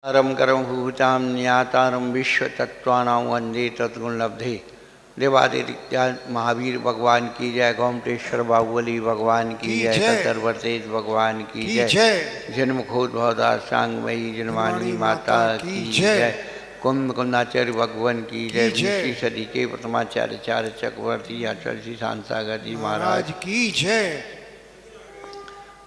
परम करम भूताम न्यातारम विश्व तत्वानां वंदे तद्गुणलब्धे देवादित्य महावीर भगवान की जय। गोमटेश्वर बाहुबली भगवान की जय। तत्वर्तेज भगवान की जय। जन्मखोद्भवदा सांगमयी जन्मानी माता की जय। कुंभ कुंदाचार्य भगवान की जय। 20वीं सदी के प्रथमाचार्य चार्य चक्रवर्ती आचार्य श्री शांतागर जी महाराज की जय।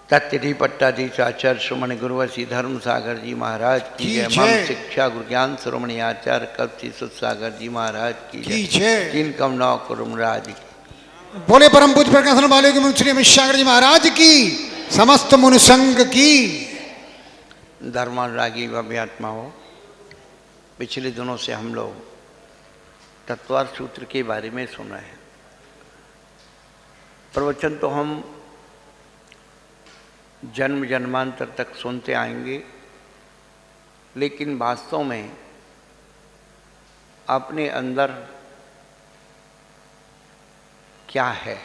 तत्ति पट्टाधीश आचार्य श्रोमणी गुरुवशी धर्म सागर जी महाराज की जय। मम शिक्षा गुरु ज्ञान श्रोमणी आचार्य कल्पति सुसागर जी महाराज की जय। किन कम नौ कुरुमराज की बोले परम पूज्य प्रकाशन वाले श्री अमित सागर जी महाराज की समस्त मुनिसंग की। धर्मानुरागी भव्यात्मा हो, पिछले दिनों से हम लोग तत्वार्थ सूत्र के बारे में सुन रहे हैं। प्रवचन तो हम जन्म जन्मांतर तक सुनते आएंगे, लेकिन वास्तव में अपने अंदर क्या है,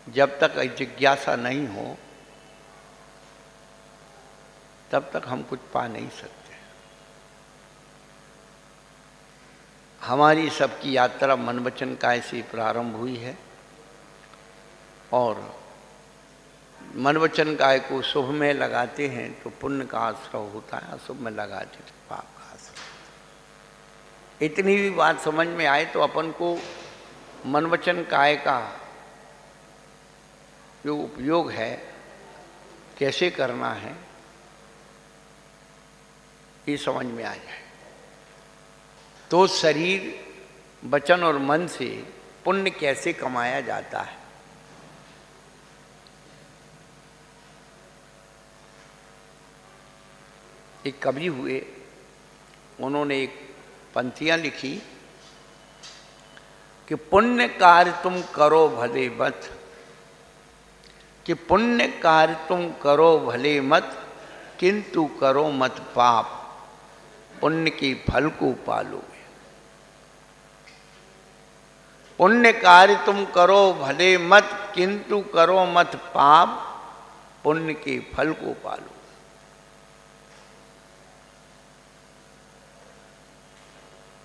जब तक जिज्ञासा नहीं हो तब तक हम कुछ पा नहीं सकते। हमारी सबकी यात्रा मन वचन काय से प्रारंभ हुई है और मन वचन काय को शुभ में लगाते हैं तो पुण्य का आश्रय होता है, अशुभ में लगाते तो पाप का आश्रय। इतनी भी बात समझ में आए तो अपन को मन वचन काय का जो उपयोग है कैसे करना है ये समझ में आ जाए तो शरीर वचन और मन से पुण्य कैसे कमाया जाता है। एक कवि हुए, उन्होंने एक पंक्तियां लिखी कि पुण्य कार्य तुम करो भले मत, कि पुण्य कार्य तुम करो भले मत, किंतु करो मत पाप, पुण्य के फल को पालोगे। पुण्य कार्य तुम करो भले मत, किंतु करो मत पाप, पुण्य के फल को पालो।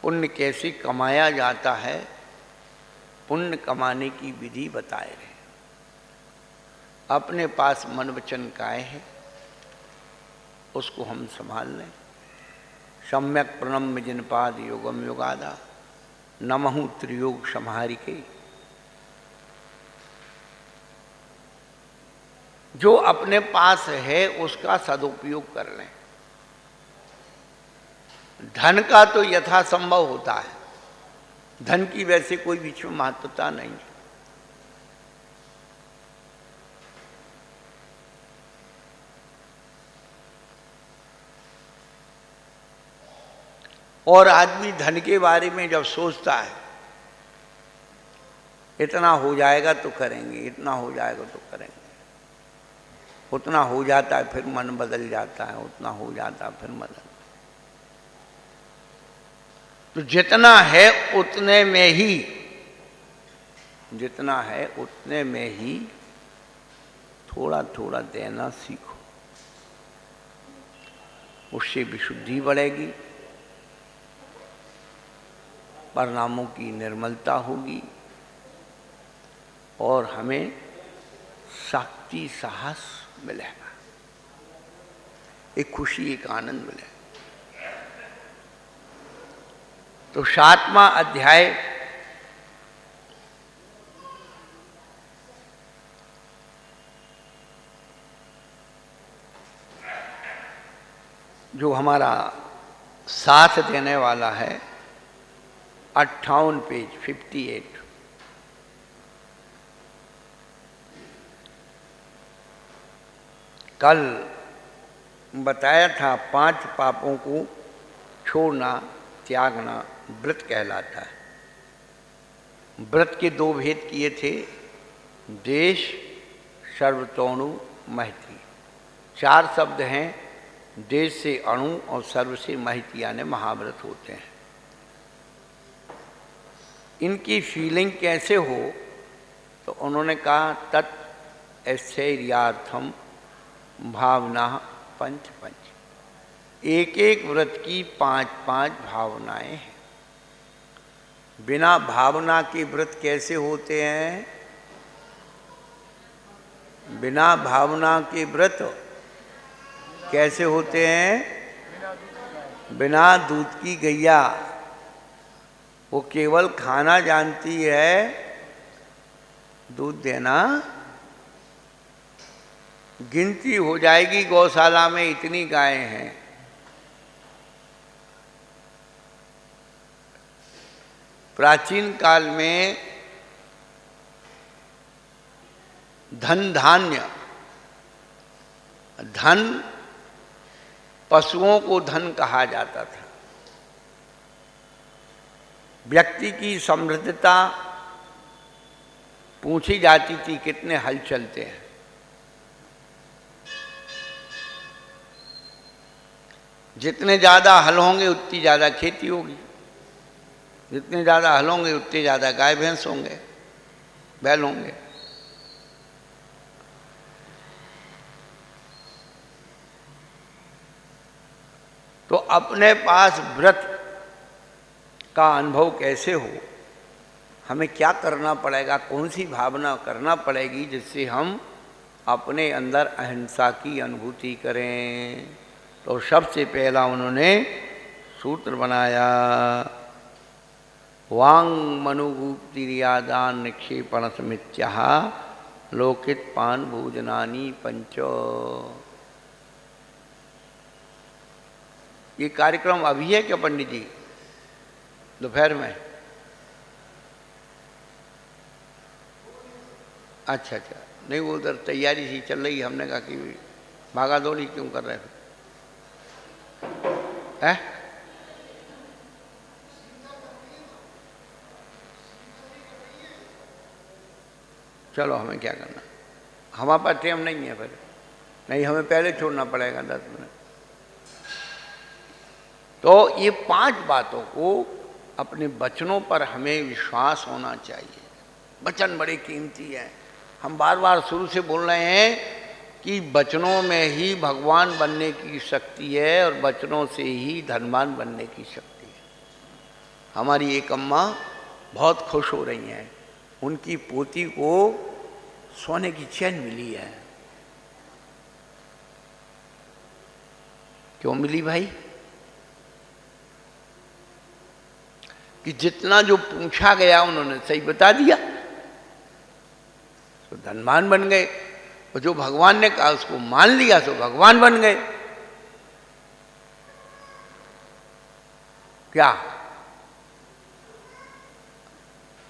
पुण्य कैसे कमाया जाता है, पुण्य कमाने की विधि बताए रहे। अपने पास मन वचन काय है उसको हम संभाल लें। सम्यक प्रणम्य जिनपाद योगम योगादा, नमहु त्रियोग समाहारिके। जो अपने पास है उसका सदुपयोग कर लें। धन का तो यथासंभव होता है, धन की वैसे कोई बीच में महत्वता नहीं है। और आदमी धन के बारे में जब सोचता है इतना हो जाएगा तो करेंगे, इतना हो जाएगा तो करेंगे, उतना हो जाता है फिर मन बदल जाता है, उतना हो जाता है फिर मन। तो जितना है उतने में ही, जितना है उतने में ही थोड़ा थोड़ा देना सीखो। उससे विशुद्धि बढ़ेगी, परिणामों की निर्मलता होगी और हमें शक्ति साहस मिलेगा, एक खुशी एक आनंद मिलेगा। तो 7वां अध्याय जो हमारा साथ देने वाला है 58 पेज 58। कल बताया था 5 पापों को छोड़ना त्यागना व्रत कहलाता है। व्रत के 2 भेद किए थे, देश सर्वतोणु महती। 4 शब्द हैं, देश से अणु और सर्व से महती यानी महाव्रत होते हैं। इनकी फीलिंग कैसे हो तो उन्होंने कहा तत् ऐश्वर्यार्थम भावना पंच पंच। एक एक व्रत की 5-5 भावनाएं हैं। बिना भावना के व्रत कैसे होते हैं? बिना भावना के व्रत कैसे होते हैं? बिना दूध की गैया। वो केवल खाना जानती है, दूध देना गिनती हो जाएगी गौशाला में इतनी गायें हैं। प्राचीन काल में धन धान्य, धन पशुओं को धन कहा जाता था। व्यक्ति की समृद्धता पूछी जाती थी, कितने हल चलते हैं। जितने ज्यादा हल होंगे उतनी ज्यादा खेती होगी, जितने ज्यादा हल होंगे उतने ज्यादा गाय भैंस होंगे, बैल होंगे। तो अपने पास व्रत का अनुभव कैसे हो, हमें क्या करना पड़ेगा, कौन सी भावना करना पड़ेगी जिससे हम अपने अंदर अहिंसा की अनुभूति करें। तो सबसे पहला उन्होंने सूत्र बनाया, वांग मनुगुप्तिर्यादान निक्षेपण समित्याः लोकित पान भोजनानि पंच। ये कार्यक्रम अभी है क्या पंडित जी? दोपहर में? अच्छा अच्छा, नहीं वो उधर तैयारी सी चल रही, हमने कहा कि भागा दौड़ी क्यों कर रहे हैं? चलो हमें क्या करना, हमारे पास टाइम नहीं है, फिर नहीं हमें पहले छोड़ना पड़ेगा 10 मिनट। तो ये 5 बातों को अपने वचनों पर हमें विश्वास होना चाहिए। वचन बड़े कीमती हैं। हम बार बार शुरू से बोल रहे हैं कि वचनों में ही भगवान बनने की शक्ति है और वचनों से ही धनवान बनने की शक्ति है। हमारी एक अम्मा बहुत खुश हो रही हैं, उनकी पोती को सोने की चैन मिली है। क्यों मिली भाई? कि जितना जो पूछा गया उन्होंने सही बता दिया, तो धनवान बन गए। और जो भगवान ने कहा उसको मान लिया तो भगवान बन गए। क्या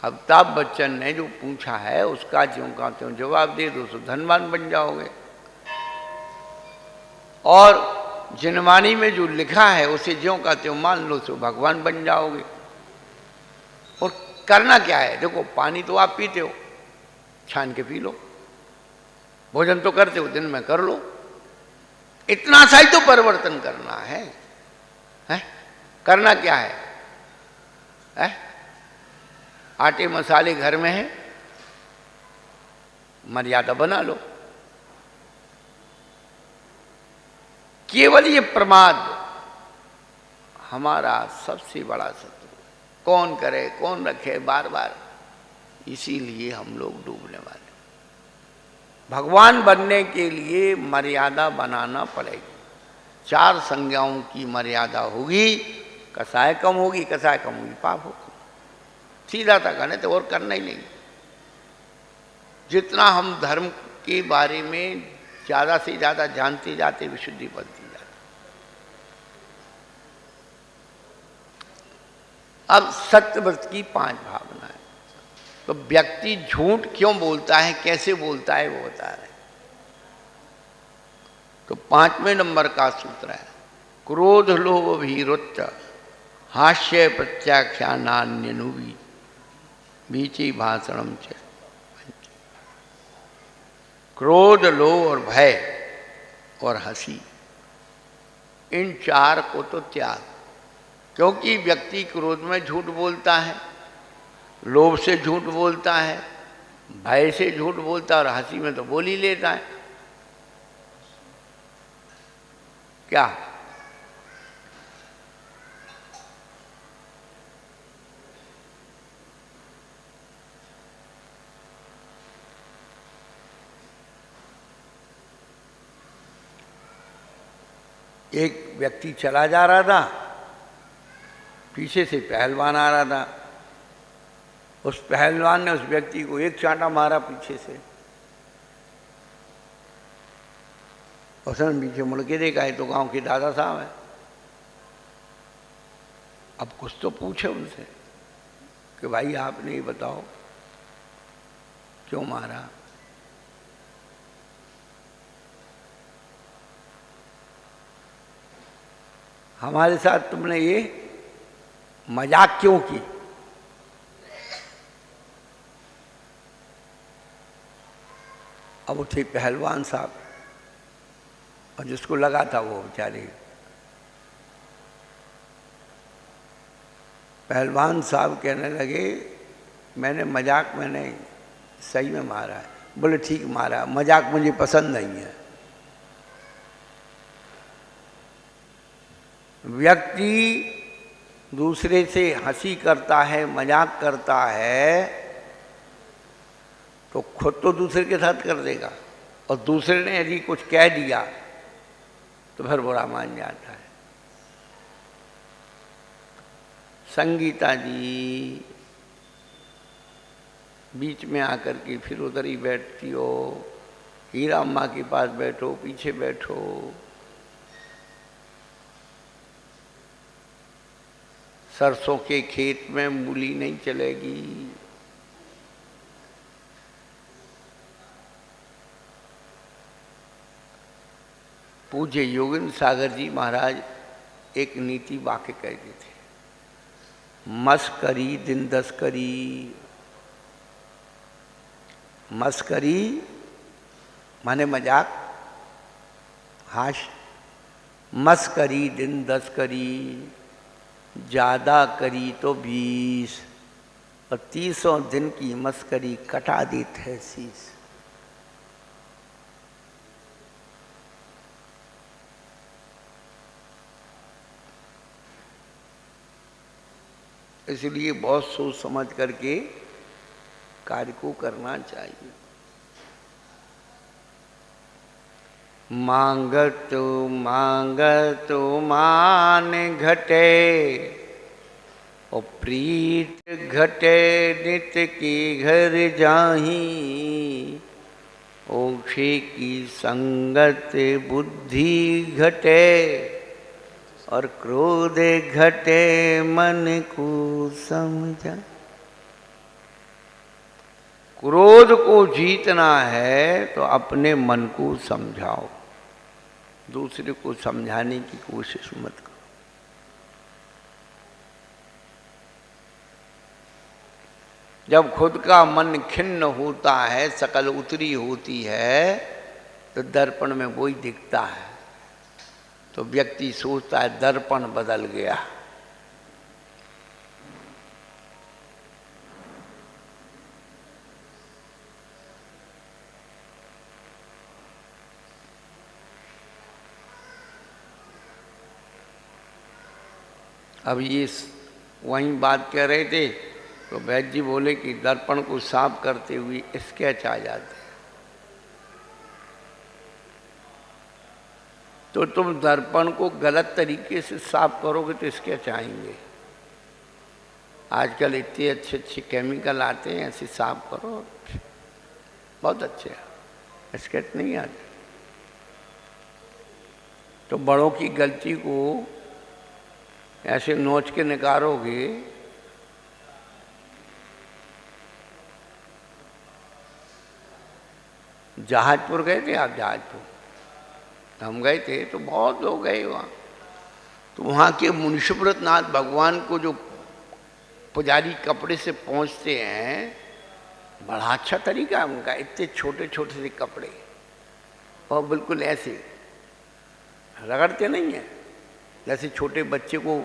अमिताभ बच्चन ने जो पूछा है उसका ज्यों का त्यों जवाब दे दो तो धनवान बन जाओगे, और जिनवाणी में जो लिखा है उसे ज्यों का त्यों मान लो तो भगवान बन जाओगे। और करना क्या है? देखो, पानी तो आप पीते हो, छान के पी लो। भोजन तो करते हो, दिन में कर लो। इतना सा ही तो परिवर्तन करना है। करना क्या है? आटे मसाले घर में है, मर्यादा बना लो। केवल ये प्रमाद हमारा सबसे बड़ा शत्रु। कौन करे, कौन रखे बार बार, इसीलिए हम लोग डूबने वाले। भगवान बनने के लिए मर्यादा बनाना पड़ेगी। 4 संज्ञाओं की मर्यादा होगी, कसाय कम होगी, कसाय कम होगी पाप होगा। सीधा था कहने तो और करना ही नहीं। जितना हम धर्म के बारे में ज़्यादा से ज़्यादा जानते जाते विशुद्धि बढ़ती जाती। अब सत्यव्रत की 5 भावनाएं। तो व्यक्ति झूठ क्यों बोलता है, कैसे बोलता है, वो बता रहे। तो 5वें नंबर का सूत्र है, क्रोध लोभ भीरुच्च हास्य प्रत्याख्यानान्यनुवी बीची भाषणम च। क्रोध, लोभ और भय और हंसी, इन 4 को तो त्याग। क्योंकि व्यक्ति क्रोध में झूठ बोलता है, लोभ से झूठ बोलता है, भय से झूठ बोलता है और हंसी में तो बोल ही लेता है। क्या? एक व्यक्ति चला जा रहा था, पीछे से पहलवान आ रहा था। उस पहलवान ने उस व्यक्ति को एक चांटा मारा पीछे से। उसने पीछे मुड़ के देखा, है तो गांव के दादा साहब है। अब कुछ तो पूछे उनसे कि भाई आपने ये बताओ क्यों मारा? हमारे साथ तुमने ये मजाक क्यों की? अब उठे पहलवान साहब, और जिसको लगा था वो बेचारे पहलवान साहब कहने लगे, मैंने मजाक में नहीं, सही में मारा है। बोले ठीक मारा, मजाक मुझे पसंद नहीं है। व्यक्ति दूसरे से हंसी करता है, मजाक करता है, तो खुद तो दूसरे के साथ कर देगा, और दूसरे ने यदि कुछ कह दिया तो फिर बुरा मान जाता है। संगीता जी बीच में आकर के फिर उधर ही बैठती हो, हीरा अम्मा के पास बैठो, पीछे बैठो। सरसों के खेत में मूली नहीं चलेगी। पूज्य योगेंद्र सागर जी महाराज एक नीति वाक्य कहते थे, मस्करी दिन दस्करी। मस्करी माने मजाक, हाश। मस्करी दिन दस्करी, ज्यादा करी तो 20, और 30 दिन की मस्करी कटा देते है शीश। इसलिए बहुत सोच समझ करके कार्य को करना चाहिए। मांगत मान घटे, और प्रीत घटे नित के घर जाही। ओक्षे की संगत बुद्धि घटे, और क्रोध घटे मन को समझा। क्रोध को जीतना है तो अपने मन को समझाओ, दूसरे को समझाने की कोशिश मत करो। जब खुद का मन खिन्न होता है, शकल उतरी होती है, तो दर्पण में वही दिखता है, तो व्यक्ति सोचता है दर्पण बदल गया। अब ये वही बात कह रहे थे, तो वैद्य जी बोले कि दर्पण को साफ करते हुए स्केच आ जाते, तो तुम दर्पण को गलत तरीके से साफ करोगे तो स्केच आएंगे। आजकल इतने अच्छे अच्छे केमिकल आते हैं, ऐसे साफ करो, बहुत अच्छे स्केच नहीं आते। तो बड़ों की गलती को ऐसे नोच के निकालोगे, जहाजपुर गए थे आप? जहाजपुर हम गए थे, तो बहुत लोग गए वहाँ। तो वहाँ के मुंशीव्रत नाथ भगवान को जो पुजारी कपड़े से पहुँचते हैं, बड़ा अच्छा तरीका है उनका। इतने छोटे छोटे से कपड़े, और बिल्कुल ऐसे रगड़ते नहीं हैं, जैसे छोटे बच्चे को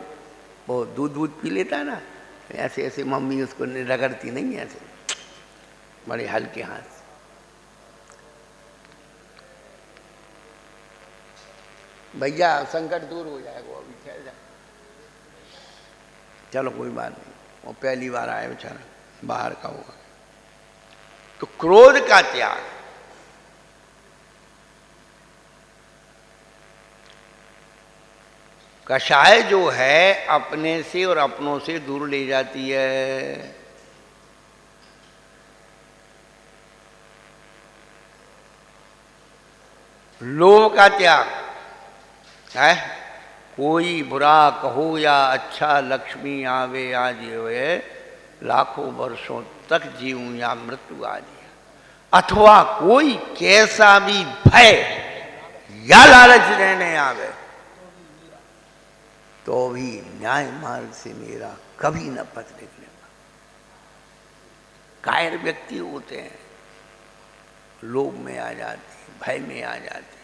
वो दूध पी लेता है ना, ऐसे ऐसे मम्मी उसको रगड़ती नहीं है, ऐसे बड़े हल्के हाथ। भैया संकट दूर हो जाएगा, अभी ठहर जाए। चलो कोई बात नहीं, वो पहली बार आए बेचारा, बाहर का होगा। तो क्रोध का त्याग, कषाय जो है अपने से और अपनों से दूर ले जाती है। लोभ का त्याग है, कोई बुरा कहो या अच्छा, लक्ष्मी आवे आज ये लाखों वर्षों तक जीऊं या मृत्यु आ जाए। अथवा कोई कैसा भी भय या लालच रहने आवे तो भी न्याय मार्ग से मेरा कभी न पथ निकले। कायर व्यक्ति होते हैं, लोभ में आ जाते हैं, भय में आ जाते हैं।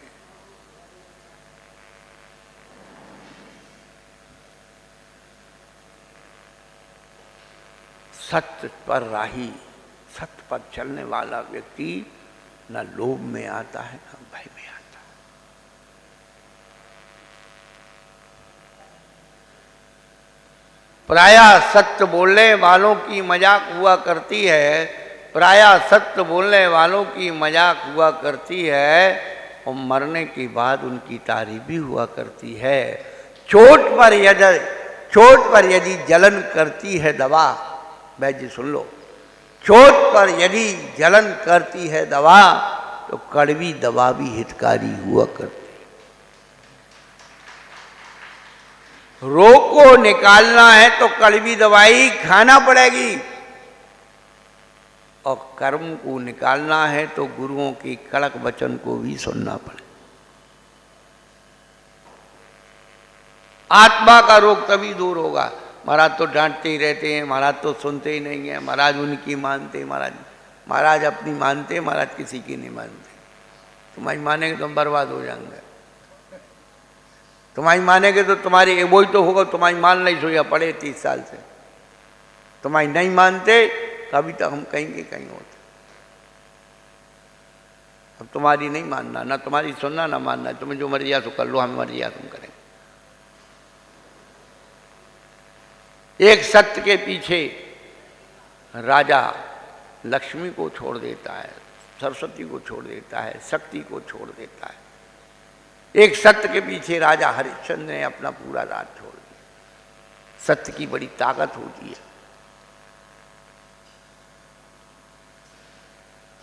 सत्य पर राही, सत्य पर चलने वाला व्यक्ति न लोभ में आता है न भय में आता है। प्रायः सत्य बोलने वालों की मजाक हुआ करती है, प्रायः सत्य बोलने वालों की मजाक हुआ करती है और मरने के बाद उनकी तारीफ भी हुआ करती है। चोट पर यदि जलन करती है दवा, वैद्य सुन लो, चोट पर यदि जलन करती है दवा तो कड़वी दवा भी हितकारी हुआ करती। रोग को निकालना है तो कड़वी दवाई खाना पड़ेगी, और कर्म को निकालना है तो गुरुओं के कड़क वचन को भी सुनना पड़े। आत्मा का रोग तभी दूर होगा। महाराज तो डांटते ही रहते हैं, महाराज तो सुनते ही नहीं है, महाराज उनकी मानते, महाराज अपनी मानते, महाराज किसी की नहीं मानते। तुम्हारी मानेंगे तो हम बर्बाद हो जाएंगे, तुम्हारी मानेंगे तो तुम्हारी वही तो होगा, तुम्हारी मान नहीं सोया पड़े 30 साल से, तुम्हारी नहीं मानते कभी तक हम कहेंगे कहीं होते। अब तुम्हारी नहीं मानना, ना तुम्हारी सुनना ना मानना, तुम्हें जो मर्जी तो कर लो, हमें मर्जी तुम करेंगे। एक सत्य के पीछे राजा लक्ष्मी को छोड़ देता है, सरस्वती को छोड़ देता है, शक्ति को छोड़ देता है। एक सत्य के पीछे राजा हरिश्चंद्र ने अपना पूरा राज छोड़ दिया। सत्य की बड़ी ताकत होती है।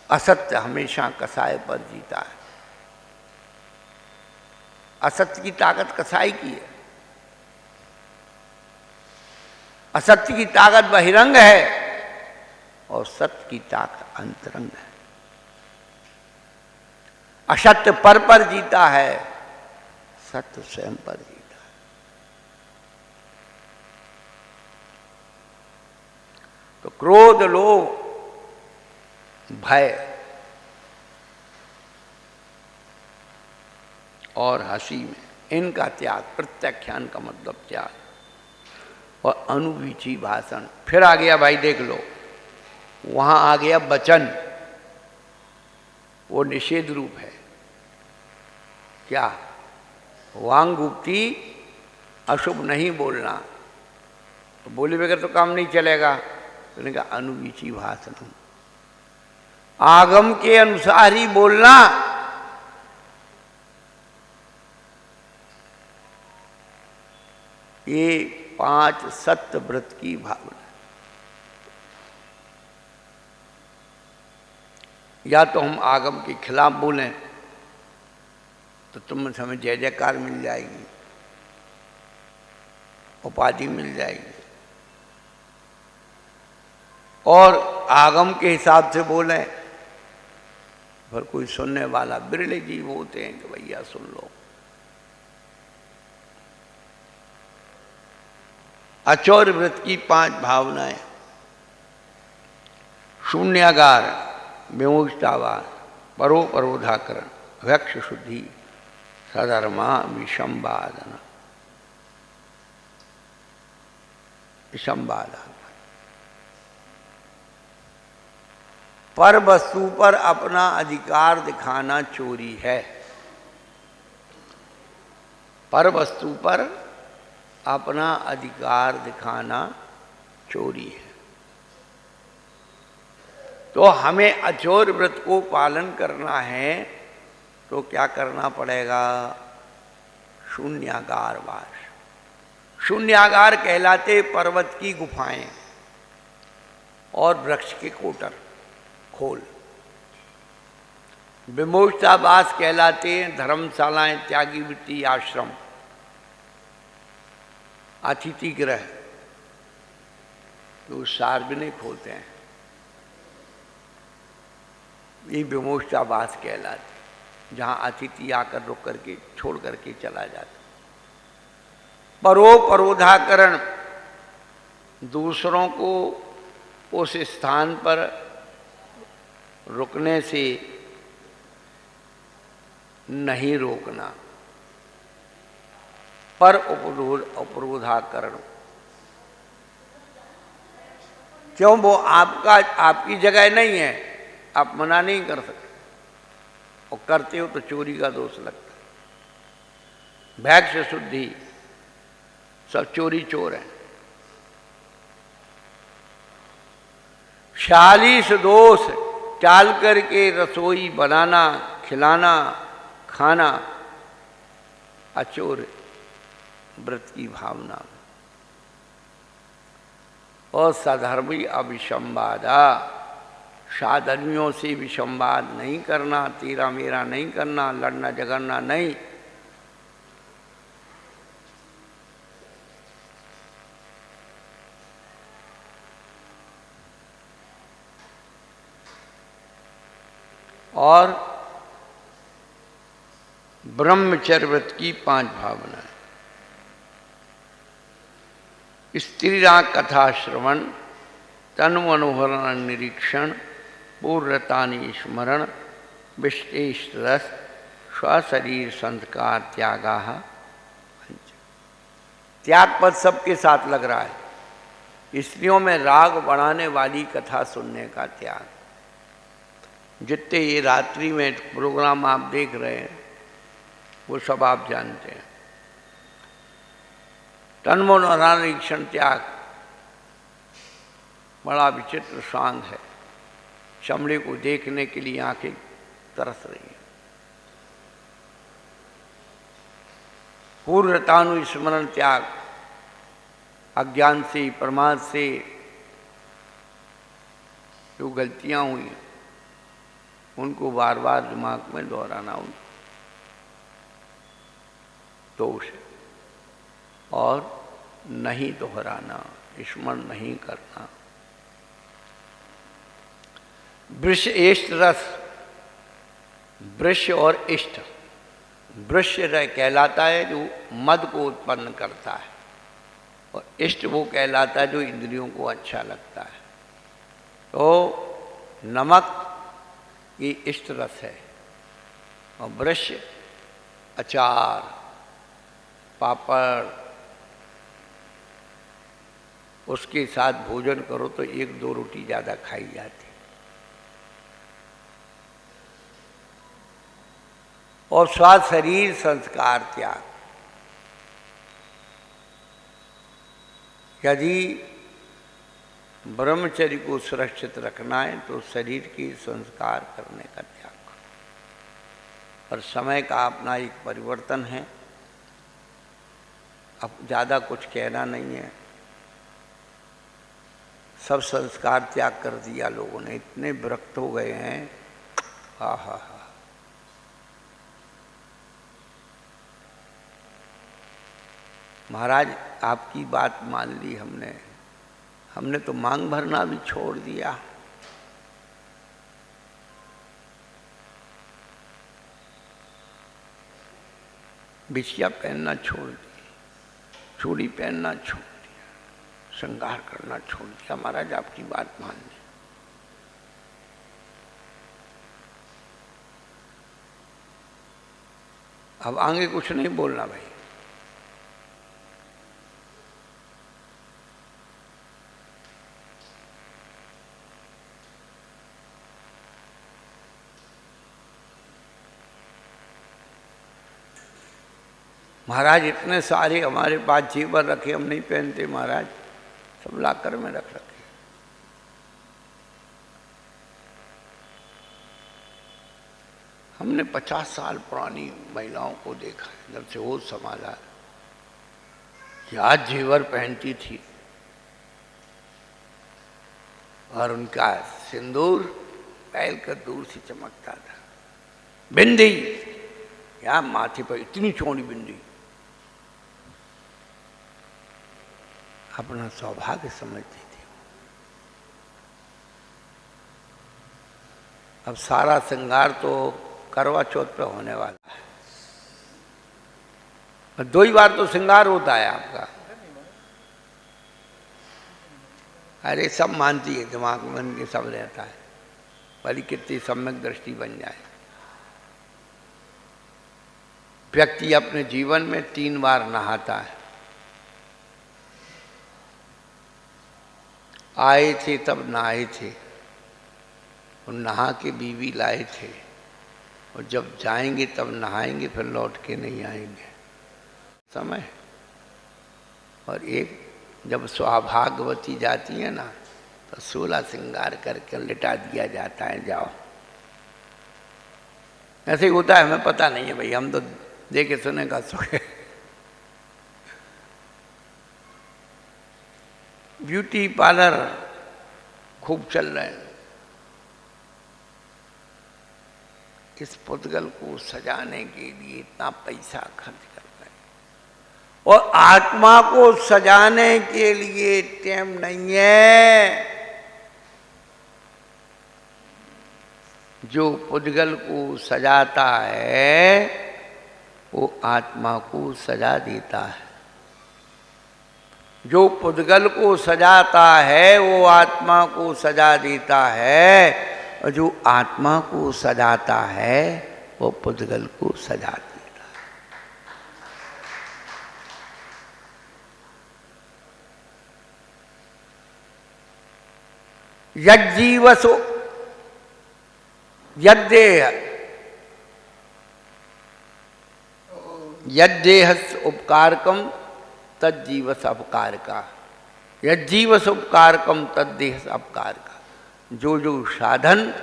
असत्य हमेशा कसाय पर जीता है। असत्य की ताकत कसाई की है, असत्य की ताकत बहिरंग है और सत्य की ताकत अंतरंग है। असत्य पर जीता है, सत्य स्वयं पर जीता है। तो क्रोध, लोभ, भय और हंसी में इनका त्याग, प्रत्याख्यान का मतलब त्याग, और अनुवीची भाषण। फिर आ गया भाई, देख लो, वहां आ गया वचन, वो निषेध रूप है। क्या? वांग गुप्ती, अशुभ नहीं बोलना। तो बोले बगैर तो काम नहीं चलेगा। तो उन्होंने कहा अनुवीची भाषण, आगम के अनुसार ही बोलना। ये 5 सत्य व्रत की भावना। या तो हम आगम के खिलाफ बोलें तो तुम हमें जय जयकार मिल जाएगी, उपाधि मिल जाएगी, और आगम के हिसाब से बोलें पर कोई सुनने वाला बिरले जीव होते हैं कि भैया सुन लो। अचौर व्रत की 5 भावनाएं: शून्यागार, विमुक्तावास, परोपरोधाकरण, वक्ष शुद्धि, सधर्मा, विषंबादन, विषंबादन। पर वस्तु पर अपना अधिकार दिखाना चोरी है। पर वस्तु पर अपना अधिकार दिखाना चोरी है। तो हमें अचोर व्रत को पालन करना है तो क्या करना पड़ेगा? शून्यागार वास। शून्यागार कहलाते पर्वत की गुफाएं और वृक्ष के कोटर खोल। विमोचतावास कहलाते हैं धर्मशालाएं, त्यागी वृत्ति आश्रम, अतिथि गृह जो सार्वजनिक होते हैं, ये विमोचतावास कहलाते, जहाँ अतिथि आकर रुक करके छोड़ करके चला जाता। परोधाकरण, दूसरों को उस स्थान पर रुकने से नहीं रोकना। पर उपरोधाकरण, क्यों? वो आपकी जगह नहीं है, आप मना नहीं कर सकते, और करते हो तो चोरी का दोष लगता है। भैक्ष शुद्धि, सब चोरी चोर हैं। शालीस दोष, टाल करके रसोई बनाना, खिलाना, खाना, अचोर व्रत की भावना। और सधर्मी अभिसंवादा, साधर्मियों से विसंवाद नहीं करना, तेरा मेरा नहीं करना, लड़ना झगड़ना नहीं। और ब्रह्मचर्य व्रत की 5 भावनाएं। स्त्रीरा कथा श्रवण, तनु मनोहरण निरीक्षण, पूर्णतानि स्मरण, विशेष रस, स्वशरीर संस्कार त्यागा। त्याग पद सबके साथ लग रहा है। स्त्रियों में राग बढ़ाने वाली कथा सुनने का त्याग। जितने ये रात्रि में प्रोग्राम आप देख रहे हैं वो सब आप जानते हैं। तन मन और निरीक्षण त्याग बड़ा विचित्र सांग है। चमड़े को देखने के लिए आंखें तरस रही हैं। पूर्वतानु स्मरण त्याग, अज्ञान से, प्रमाद से जो गलतियां हुई उनको बार बार दिमाग में दोहराना, उनको दोष है। और नहीं दोहराना, स्मरण नहीं करना। वृष इष्ट रस, वृष और इष्ट। वृष कहलाता है जो मद को उत्पन्न करता है, और इष्ट वो कहलाता है जो इंद्रियों को अच्छा लगता है। तो नमक ये इष्ट रस है, और वृष अचार, पापड़, उसके साथ भोजन करो तो 1-2 रोटी ज़्यादा खाई जाती। और स्वाद शरीर संस्कार त्याग। यदि ब्रह्मचर्य को सुरक्षित रखना है तो शरीर के संस्कार करने का त्याग। और समय का अपना एक परिवर्तन है। अब ज़्यादा कुछ कहना नहीं है। सब संस्कार त्याग कर दिया लोगों ने, इतने विरक्त हो गए हैं। हा हा हा। महाराज आपकी बात मान ली हमने तो मांग भरना भी छोड़ दिया। बिछिया पहनना छोड़ दी, चूड़ी पहनना छोड़ दिया, श्रृंगार करना छोड़ दिया। महाराज आपकी बात मान ली। अब आगे कुछ नहीं बोलना भाई। महाराज इतने सारे हमारे पास जेवर रखे, हम नहीं पहनते महाराज, सब लाकर में रख रखे। हमने 50 साल पुरानी महिलाओं को देखा है, जब से होश संभाला, क्या जेवर पहनती थी, और उनका सिंदूर पहल कर दूर से चमकता था। बिंदी, क्या माथे पर इतनी चौड़ी बिंदी, अपना सौभाग्य समझती थी। अब सारा श्रृंगार तो करवा चौथ पे होने वाला है, और 2 ही बार तो श्रृंगार होता है आपका। अरे सब मानती है, दिमाग में उनके सब रहता है, भली कितनी सम्यक दृष्टि बन जाए। व्यक्ति अपने जीवन में 3 बार नहाता है। आए थे तब नहाए थे, और नहा के बीवी लाए थे, और जब जाएंगे तब नहाएंगे, फिर लौट के नहीं आएंगे। समय। और एक जब सौभाग्यवती जाती है ना, तो 16 श्रृंगार करके लिटा दिया जाता है, जाओ। ऐसे ही होता है, हमें पता नहीं है भाई, हम तो देखे सुने का सुख है। ब्यूटी पार्लर खूब चल रहे हैं। इस पुतगल को सजाने के लिए इतना पैसा खर्च कर रहे हैं, और आत्मा को सजाने के लिए टाइम नहीं है। जो पुतगल को सजाता है वो आत्मा को सजा देता है। जो पुद्गल को सजाता है वो आत्मा को सजा देता है, और जो आत्मा को सजाता है वो पुद्गल को सजा देता है। यज्जीवसो यद्देह यद्देहस उपकारकम तज्जीवस अपकार का, यज्जीवस उपकारकम तद्देहस अपकार का। जो जो साधन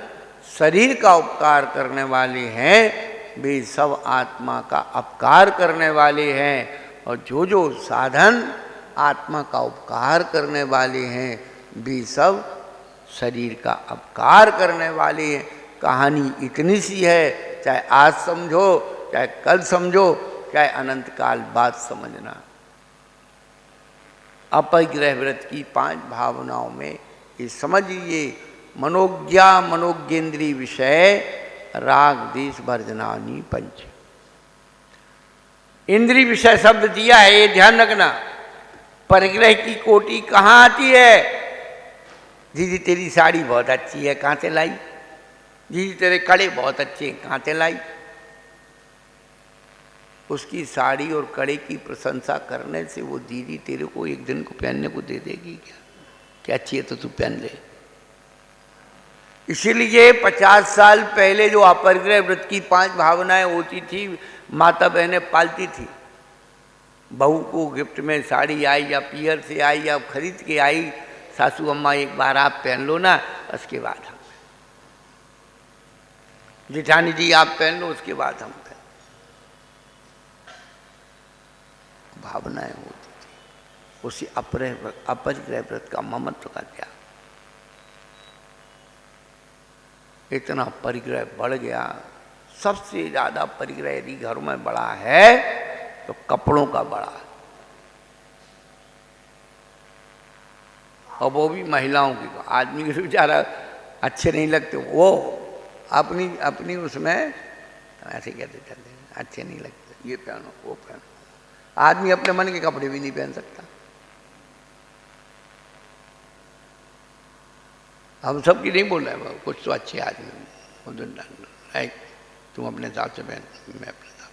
शरीर का उपकार करने वाले हैं वे सब आत्मा का अपकार करने वाले हैं, और जो जो साधन आत्मा का उपकार करने वाले हैं वे सब शरीर का अपकार करने वाले हैं। कहानी इतनी सी है, चाहे आज समझो, चाहे कल समझो, चाहे अनंत काल बाद समझना। अपरिग्रह व्रत की 5 भावनाओं में ये समझिए, मनोज्ञा मनोज्ञेन्द्रीय विषय राग देश वर्जनानी पंच। इंद्रिय विषय शब्द दिया है, ये ध्यान रखना। परिग्रह की कोटि कहाँ आती है? दीदी तेरी साड़ी बहुत अच्छी है, कहाँ से लाई? दीदी तेरे कड़े बहुत अच्छे हैं, कहाँ से लाई? उसकी साड़ी और कड़े की प्रशंसा करने से वो दीदी तेरे को एक दिन को पहनने को दे देगी क्या? क्या अच्छी है तो तू पहन ले। इसीलिए 50 साल पहले जो अपरिग्रह व्रत की 5 भावनाएं होती थी, माता बहनें पालती थी। बहू को गिफ्ट में साड़ी आई या पियर से आई या खरीद के आई, सासू अम्मा एक बार आप पहन लो ना, उसके बाद हम। जेठानी जी आप पहन लो, उसके बाद हम। भावनाएं होती थी। उसी अपरिग्रह व्रत का ममत्व का त्याग। इतना परिग्रह बढ़ गया। सबसे ज्यादा परिग्रह यदि घर में बड़ा है तो कपड़ों का बड़ा, और वो भी महिलाओं की। आदमी के बेचारा अच्छे नहीं लगते, वो अपनी अपनी उसमें ऐसे कहते चलते, अच्छे नहीं लगते, ये पहनो वो पहनो। आदमी अपने मन के कपड़े भी नहीं पहन सकता। हम सबकी नहीं बोल रहे, कुछ तो अच्छे आदमी है, तुम अपने हिसाब से पहन, मैं अपने हिसाब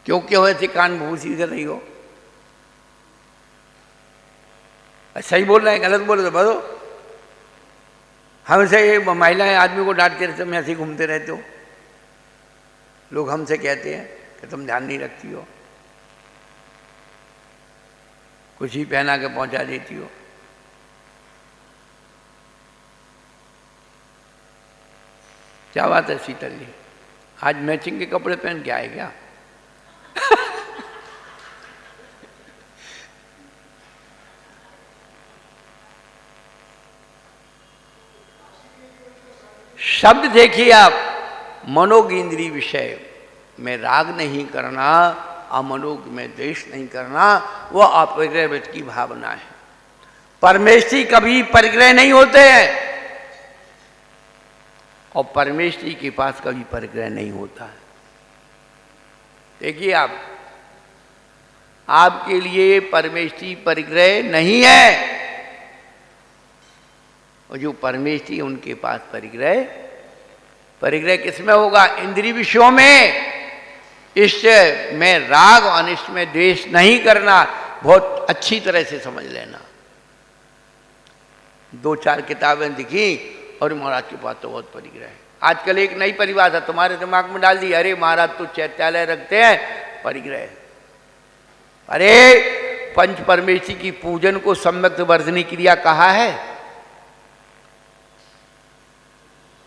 से। क्यों ऐसे कान भूसी कर रही हो? सही बोल रहे हैं, गलत बोल रहे तो बोलो। हमेशा ये महिलाएं आदमी को डांटते रहते, तुम ऐसे ही घूमते रहते हो। लोग हमसे कहते हैं कि तुम ध्यान नहीं रखती हो, कुछ ही पहना के पहुंचा देती हो। क्या बात है शीतल जी, आज मैचिंग के कपड़े पहन के आए क्या? शब्द देखिए आप, मनोगेंद्रीय विषय में राग नहीं करना, अमनोग में द्वेष नहीं करना, वो अपरिग्रह की भावना है। परमेष्ठी कभी परिग्रह नहीं होते हैं और परमेष्ठी के पास कभी परिग्रह नहीं होता है। देखिए आप, आपके लिए परमेष्ठी परिग्रह नहीं है और जो परमेष्ठी उनके पास परिग्रह। परिग्रह किसमें होगा? इंद्रिय विषयों में। इष्ट में राग और अनिष्ट में द्वेष नहीं करना, बहुत अच्छी तरह से समझ लेना। 2-4 किताबें दिखी और महाराज के पास तो बहुत परिग्रह है। आजकल एक नई परिभाषा तुम्हारे दिमाग में डाल दी, अरे महाराज तो चैत्यालय रखते हैं, परिग्रह है। अरे पंच परमेष्ठी की पूजन को सम्यक वर्जनी क्रिया कहा है।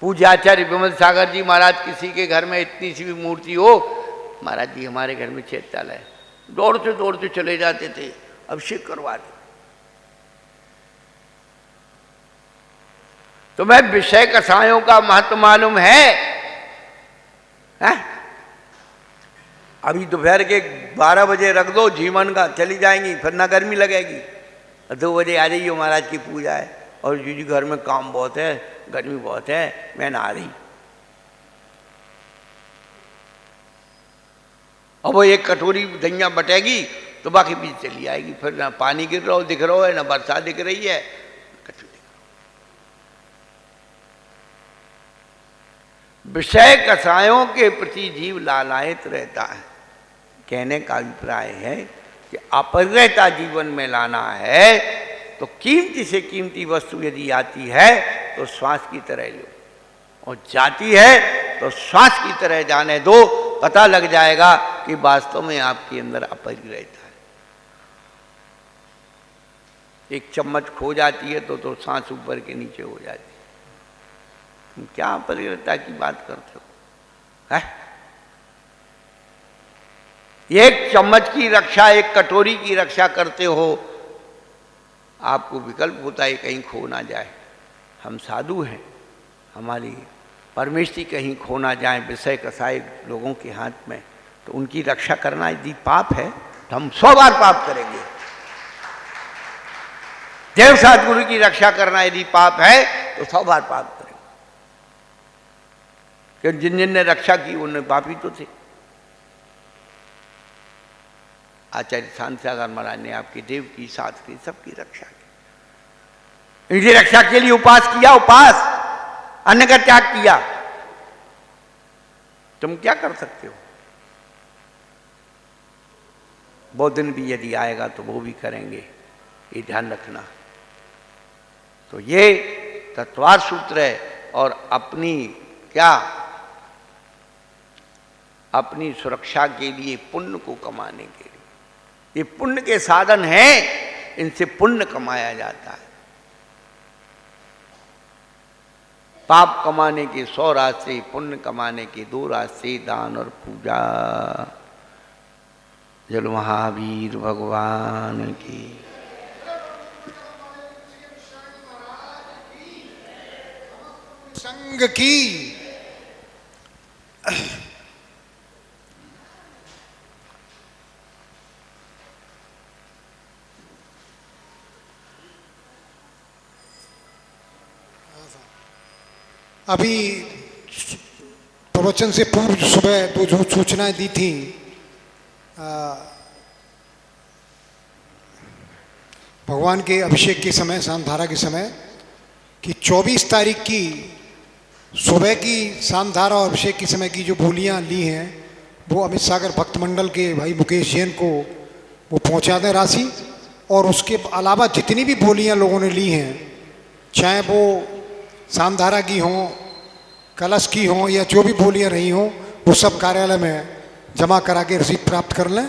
पूज्याचार्य विमल सागर जी महाराज किसी के घर में इतनी सी भी मूर्ति हो, महाराज जी हमारे घर में चैत्यालय है, दौड़ते दौड़ते चले जाते थे, अभिषेक करवा दे। तुम्हें विषय कसायों का महत्व मालूम है? अभी दोपहर के 12 बजे रख दो जीवन का, चली जाएंगी, फिर ना गर्मी लगेगी। 2 बजे आ जाइए, महाराज की पूजा है और जी घर में काम बहुत है, गर्मी बहुत है, मैं ना आ रही। और वो एक कटोरी दहिया बटेगी तो बाकी बीच चली आएगी, फिर ना पानी गिर रहा हो दिख रहा है, ना बरसात दिख रही है। विषय कसायों के प्रति जीव लालायित रहता है। कहने का अभिप्राय है कि अपरिग्रहता जीवन में लाना है तो कीमती से कीमती वस्तु यदि आती है तो श्वास की तरह लो, और जाती है तो श्वास की तरह जाने दो, पता लग जाएगा कि वास्तव में आपके अंदर अपरिग्रहता है। एक चम्मच खो जाती है तो सांस ऊपर के नीचे हो जाती है। तुम क्या अपरिग्रहता की बात करते हो? है? एक चम्मच की रक्षा, एक कटोरी की रक्षा करते हो, आपको विकल्प होता है कहीं खो ना जाए। हम साधु हैं, हमारी परमेष्ठी कहीं खो ना जाए विषय कसाई लोगों के हाथ में, तो उनकी रक्षा करना यदि पाप है तो हम 100 बार पाप करेंगे। देव सतगुरु की रक्षा करना यदि पाप है तो 100 बार पाप करेंगे, क्योंकि जिन जिन ने रक्षा की उनने पापी तो थे। आचार्य शांत सागर महाराज ने आपके देव की, शास्त्री सबकी रक्षा की। इनकी रक्षा के लिए उपास किया, उपास, अन्न का त्याग किया। तुम क्या कर सकते हो? वो दिन भी यदि आएगा तो वो भी करेंगे, ये ध्यान रखना। तो ये तत्वार सूत्र है। और अपनी क्या, अपनी सुरक्षा के लिए, पुण्य को कमाने के लिए, ये पुण्य के साधन हैं, इनसे पुण्य कमाया जाता है। पाप कमाने के 100 रास्ते, पुण्य कमाने के 2 रास्ते, दान और पूजा। जल महावीर भगवान की। संग की। अभी प्रवचन से पूर्व सुबह तो जो सूचनाएं दी थी, भगवान के अभिषेक के समय, शामधारा के समय, कि 24 तारीख की सुबह की शामधारा और अभिषेक के समय की जो बोलियां ली हैं वो अमित सागर भक्त मंडल के भाई मुकेश जैन को वो पहुंचा दें राशि। और उसके अलावा जितनी भी बोलियां लोगों ने ली हैं, चाहे वो शामधारा की हों, कलश की हों, या जो भी बोलियां रही हों, वो सब कार्यालय में जमा करा के रसीद प्राप्त कर लें।